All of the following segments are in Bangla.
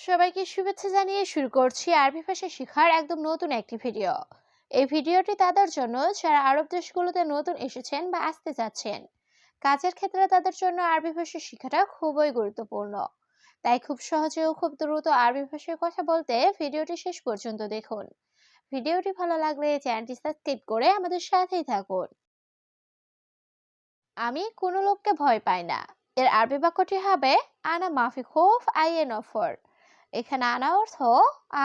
সবাইকে শুভেচ্ছা জানিয়ে শুরু করছি আরবি ভাষা শেখার একদম নতুন একটি ভিডিও। এই ভিডিওটি তাদের জন্য যারা আরব দেশগুলোতে নতুন এসেছেন বা আসতে যাচ্ছেন। কাজের ক্ষেত্রে তাদের জন্য আরবি ভাষা শেখাটা খুবই গুরুত্বপূর্ণ। তাই খুব সহজে ও খুব দ্রুত আরবি ভাষায় কথা বলতে ভিডিওটি শেষ পর্যন্ত দেখুন। ভিডিওটি ভালো লাগলে চ্যানেলটি সাবস্ক্রাইব করে আমাদের সাথেই থাকুন। আমি কোনো লোককে ভয় পাই না। এর আরবি বাক্যটি হবে আনা মাফি খৌফ আইয়ে নফর। এখানে আনা অর্থ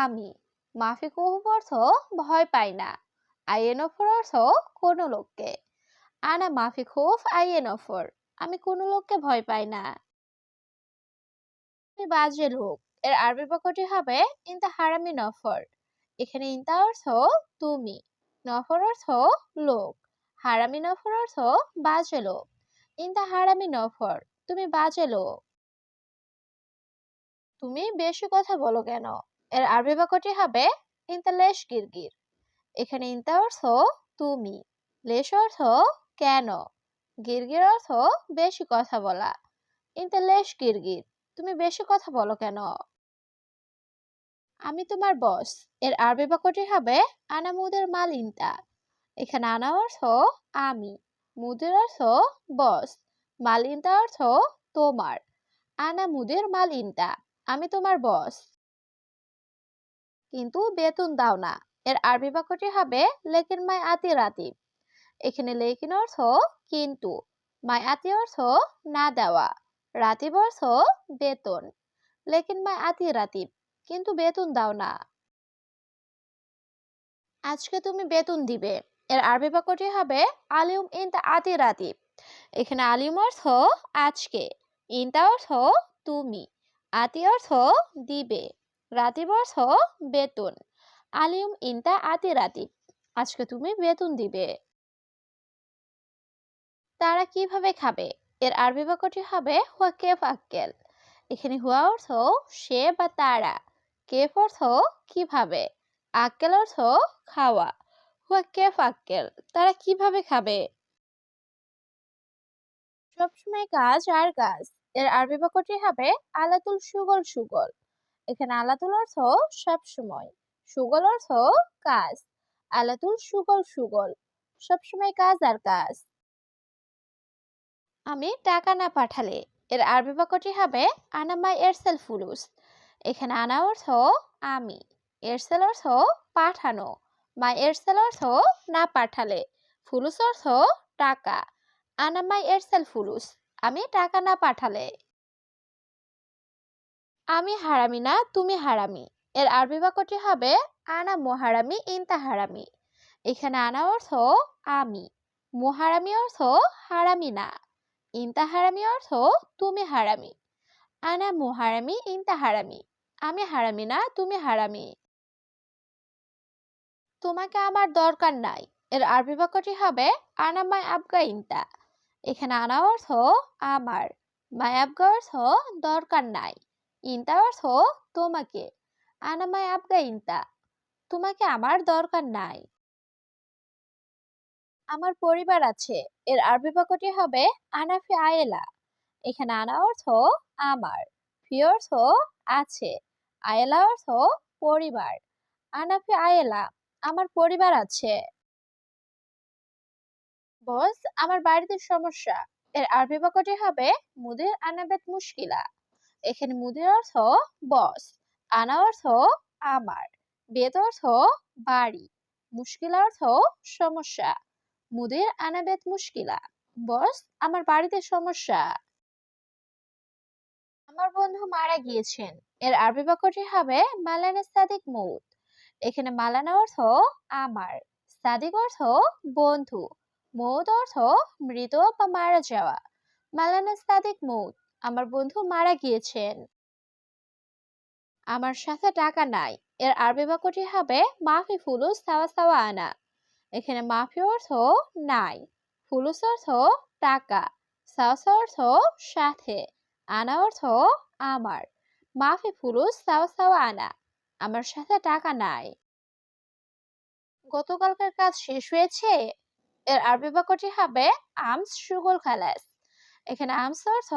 আমি, মাফি খৌফ অর্থ ভয় পাই না, আইয়ে নফর অর্থ কোনো লোককে। আনা মাফি খৌফ আইয়ে নফর, আমি কোনো লোককে ভয় পাই না। তুমি বাজে লোক। এর আরবি বাক্যটি হবে ইনতা হারামি নফর। এখানে ইনতা অর্থ তুমি, নফর অর্থ লোক, হারামি নফর অর্থ বাজে লোক। ইনতা হারামি নফর, তুমি বাজে লোক। তুমি বেশি কথা বলো কেন? এর আরবি বাক্যটি হবে ইনতা লেশ গিরগির। এখানে ইনতা অর্থ তুমি, লেশ অর্থ কেন, গিরগির অর্থ বেশি কথা বলা। ইনতা লেশ গিরগির, তুমি বেশি কথা বলো কেন? আমি তোমার বস। এর আরবি বাক্যটি হবে আনা মুদের মাল ইনতা। এখানে আনা অর্থ আমি, মুদের অর্থ বস, মাল ইনতা অর্থ তোমার। আনা মুদের মাল ইনতা, আমি তোমার বস। কিন্তু বেতন দাও না। এর আরবি বাক্যটি হবে লেকিন মাই আতি রাতিব। এখানে লেকিন অর্থ কিন্তু, মাই আতি অর্থ না দেওয়া, রাতিব অর্থ বেতন। লেকিন মাই আতি রাতিব, কিন্তু বেতন দাও না। আজকে তুমি বেতন দিবে। এর আরবি বাক্যটি হবে আলিউম ইনতা আতি রাতিব। এখানে আলিউম অর্থ আজকে, ইনতা অর্থ তুমি, আতি অর্থ দিবে, রাতিব অর্থ বেতন। আলিউম ইনতা আতি রাতিব, আজকে তুমি বেতন দিবে। তারা কিভাবে খাবে? এর আরবি বাক্যটি হবে হুয়া কেফ আক্কেল। এখানে হুয়া অর্থ সে বা তারা, কেফ অর্থ কিভাবে, আক্কেল অর্থ খাওয়া। হুয়া কেফ আক্কেল, তারা কিভাবে খাবে? সবসময় কাজ আর কাজ। এর আরবি বাক্যটি হবে আলাতুল সুগল সুগল। এখানে আলাতুল অর্থ সব সময়, সুগল অর্থ কাজ। আলাতুল সুগল সুগল, সবসময় কাজ আর কাজ। আমি টাকা না পাঠালে। এর আরবি বাক্যটি হবে আনা মাই এরসেল ফুলুস। এখানে আনা অর্থ আমি, এরসেল অর্থ পাঠানো, মাই এরসেল অর্থ না পাঠালে, ফুলুস অর্থ টাকা। আনা মাই এরসেল ফুলুস, আমি টাকা না পাঠালে। আমি হারামি না, তুমি হারামি। এর আরবি বাক্যটি হবে আনা মোহারামি ইনতা হারামি। এখানে আনা অর্থ আমি, মোহারামি অর্থ হারামি না, ইনতা হারামি অর্থ তুমি হারামি। আনা মোহারামি ইনতা হারামি, আমি হারামি না, তুমি হারামি। তোমাকে আমার দরকার নাই। এর আরবি বাক্যটি হবে আনা মাই আবগা ইনতা। এখানে আনা অর্থ আমার, মাই আবগা অর্থ দরকার নাই, ইনতা অর্থ তোমাকে। আনা মাই আবগা ইনতা, তোমাকে আমার দরকার নাই। আমার পরিবার আছে। এর আরবি বাক্যটি হবে আনাফি আয়েলা। এখানে আনা অর্থ আমার, ফি অর্থ আছে, আয়েলা অর্থ পরিবার। আনাফি আয়েলা, আমার পরিবার আছে। বস, আমার বাড়িতে সমস্যা। এর আরবি বাক্যটি হবে মুদির আনাবেত মুশকিলা। এখানে মুদির অর্থ বস, আনা অর্থ আমার, বেত অর্থ বাড়ি, মুশকিলা অর্থ সমস্যা। মুদির আনাবেত মুশকিলা, বস আমার বাড়িতে সমস্যা। আমার বন্ধু মারা গিয়েছেন। এর আরবি বাক্যটি হবে মালানা সাদিক মৌত। এখানে মালানা অর্থ আমার, সাদিক অর্থ বন্ধু, মৌত অর্থ মৃত বা মারা যাওয়া। মালানা সাদিক মৌত, আমার বন্ধু মারা গিয়েছেন। আমার সাথে টাকা নাই। এর আরবি বাক্যটি হবে মাফি ফুলুস সাওয়া সাওয়া আনা। এখানে মাফি অর্থ নাই, ফুলুস অর্থ টাকা, সাওয়া সাওয়া অর্থ সাথে, আনা অর্থ আমার। মাফি ফুলুস সাওয়া সাওয়া আনা, আমার সাথে টাকা নাই। গতকালকার কাজ শেষ হয়েছে। এর আরবি বাক্যটি হবে আমস সুগল খালাস। এখানে আমস অর্থ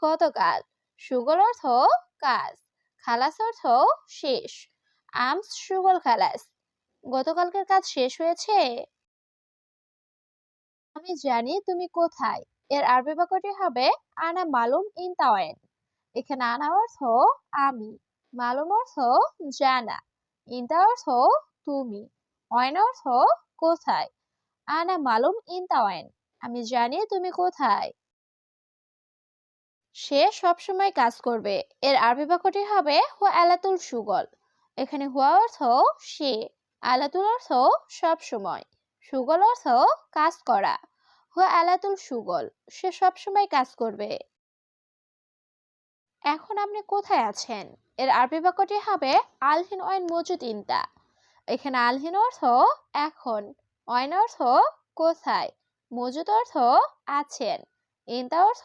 গতকাল, সুগল অর্থ কাজ, খালাস অর্থ শেষ। আমস শুগল খালাস, গতকালকের কাজ শেষ হয়েছে। আমি জানি তুমি কোথায়, এর আরবি বাক্যটি হবে আনা মালুম ইন তাওয়েন। এখানে আনা অর্থ আমি, মালুম অর্থ জানা, ইনতা অর্থ তুমি, ওয়াইন অর্থ কোথায়। আনা মালুম ইন তাওয়েন, আমি জানি তুমি কোথায়। সে সবসময় কাজ করবে, এর আরবি বাক্যটি হবে হুয়া আলাতুল সুগল। এখানে হুয়া অর্থ সে, আলাতুল অর্থ সব সময়, সুগল অর্থ কাজ করা। হুয়া আলাতুল সুগল, সে সবসময় কাজ করবে। এখন আপনি কোথায় আছেন, এর আরবি বাক্যটি হবে আলহিন ওয়াইন মজুদ ইনতা। এখানে আলহিন অর্থ এখন, ওয়াইন অর্থ কোথায়, মজুদ অর্থ আছেন, ইনতা অর্থ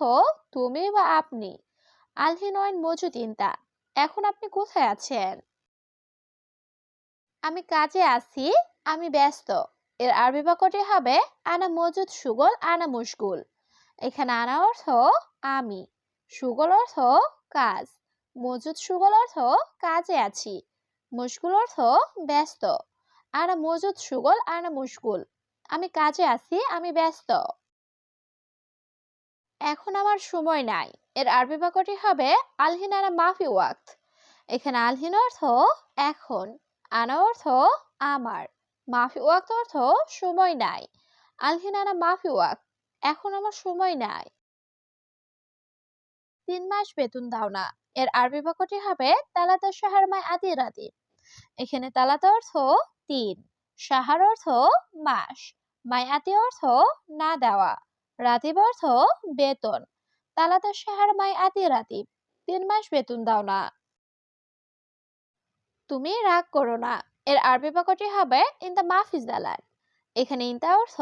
তুমি বা আপনি। আলহিন ওয়াইন মজুদ ইনতা, এখন আপনি কোথায় আছেন। আমি কাজে আছি, আমি ব্যস্ত, এর আরবি বাক্যটি হবে আনা মজুদ সুগল আনা মুশগুল। এখানে আনা অর্থ আমি, সুগল অর্থ কাজ, মজুদ সুগল অর্থ কাজে আছি, মুশগুল অর্থ ব্যস্ত। আনা মজুদ সুগল আনা মুশগুল, আমি কাজে আছি, আমি ব্যস্ত। এখন আমার সময় নাই, এর আরবি বাক্যটি হবে আলহিন আনা মাফি ওয়াক্ত। এখানে আলহিন অর্থ এখন, আনা অর্থ আমার, মাফি ওয়াক্ত অর্থ সময় নাই। আলহিন আনা মাফি ওয়াক্ত, এখন আমার সময় নাই। 3 মাস বেতন দাও না, এর আরবি বাক্যটি হবে তালাতা শাহার মাই আতি রাতি। এখানে তালাতা অর্থ 3, শাহার অর্থ মাস, মাই আতি অর্থ না দেওয়া, রাতিব অর্থ বেতন। তালাতা শাহার মাই আতি রাতি, 3 মাস বেতন দাও না। তুমি রাগ করো না, এর আরবি বাক্যটি হবে ইনতা মাফি জালান। এখানে ইনতা অর্থ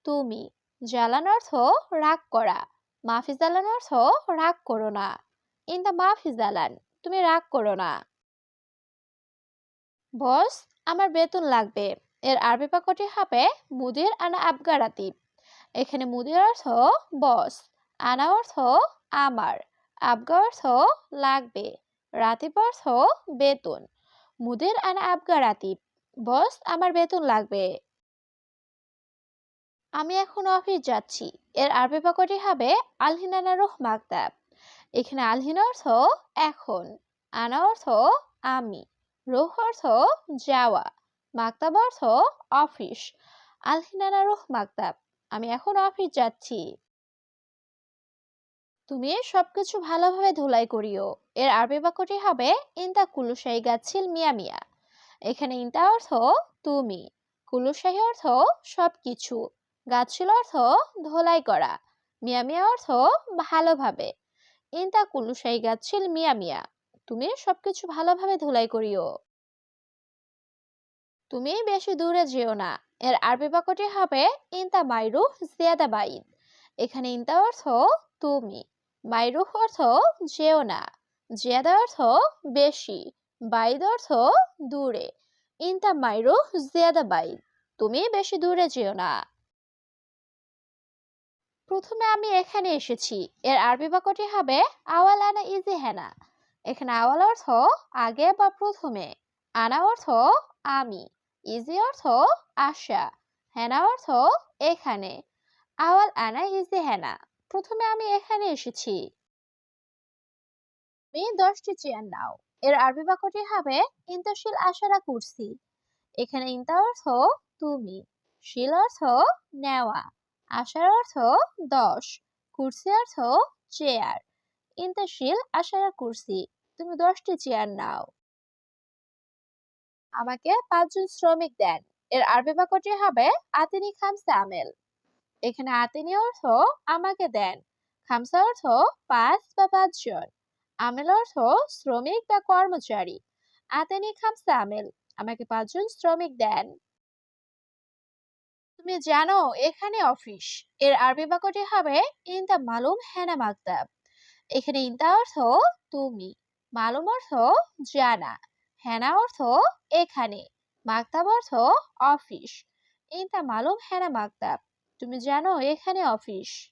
তুমি, জালান অর্থ রাগ করা, মাফি জালান অর্থ রাগ করো না। ইনতা মাফি জালান, তুমি রাগ করো না। বস, আমার বেতন লাগবে, এর আরবি বাক্যটি হবে মুদির আনা আবগা রাতিব। এখানে মুদির অর্থ বস, আনা অর্থ আমার, আবগা অর্থ লাগবে, রাতিব অর্থ বেতন। মুদির আনা আবগা রাতিব, বস আমার বেতন লাগবে। আমি এখন অফিস যাচ্ছি, এর আরবি বাক্যটি হবে আলহিন আনা রুহ মাকতাব। এখানে আলহিন অর্থ এখন, আনা অর্থ আমি, রুহ অর্থ যাওয়া, মাকতাব অর্থ অফিস। আলহিন আনা রুহ মাকতাব, আমি এখন অফিস যাচ্ছি। তুমি সবকিছু ভালোভাবে ধুলাই করিও, এর আরবি বাক্যটি হবে ইনতা কুলুশাই গাছিল মিয়া মিয়া। এখানে ইনতা অর্থ তুমি, কুলুশাই অর্থ সবকিছু, গাছিল অর্থ ধোলাই করা, মিয়া মিয়া অর্থ ভালোভাবে। ইনতা কুলুশাই গাছিল মিয়া মিয়া, তুমি সবকিছু ভালোভাবে ধুলাই করিও। তুমি বেশি দূরে যেও না, এর আরবি বাক্যটি হবে ইনতা মাইরুহ জিয়াদা বাইদ। এখানে ইনতা অর্থ তুমি, মাইরুহ অর্থ যেও না, জিয়াদা অর্থ বেশি, বাইদ অর্থ দূরে। ইনতা মাইরুহ জিয়াদা বাইদ, তুমি বেশি দূরে যেও না। প্রথমে আমি এখানে এসেছি, এর আরবি বাক্যটি হবে আওয়াল আনা ইজি হেনা। এখানে আওয়াল অর্থ আগে বা প্রথমে, আনা অর্থ আমি, ইজি অর্থ আসা, হেনা অর্থ এখানে। আওয়াল আনা ইজি হেনা, প্রথমে আমি এখানে এসেছি। তুমি 10টি চেয়ার নাও, এর আরবি বাক্যটি হবে ইন্তাশিল আশারা কুরসি। এখানে ইনতা অর্থ তুমি, শিল অর্থ নেওয়া, আশার অর্থ 10, কুরসি অর্থ চেয়ার। ইনতা শিল আশারা কুরসি, তুমি 10টি চেয়ার নাও। আমাকে 5 জন শ্রমিক দেন, এর আরবি বাক্যটি হবে আতিনি খামসা আমেল। এখানে আতিনি অর্থ আমাকে দেন, খামসা অর্থ 5 বা 5 জন, আমেল অর্থ শ্রমিক বা কর্মচারী। আতিনি খামসা আমেল, আমাকে 5 জন শ্রমিক দেন। তুমি জানো এখানে অফিস, এর আরবি বাক্যটি হবে ইনতা মালুম হেনা মাকতাব। এখানে ইনতা অর্থ তুমি, মালুম অর্থ জানা, হেনা অর্থ এখানে, মাকতাব অর্থ অফিস। ইনতা মালুম হেনা মাকতাব, তুমি জানো এখানে অফিস।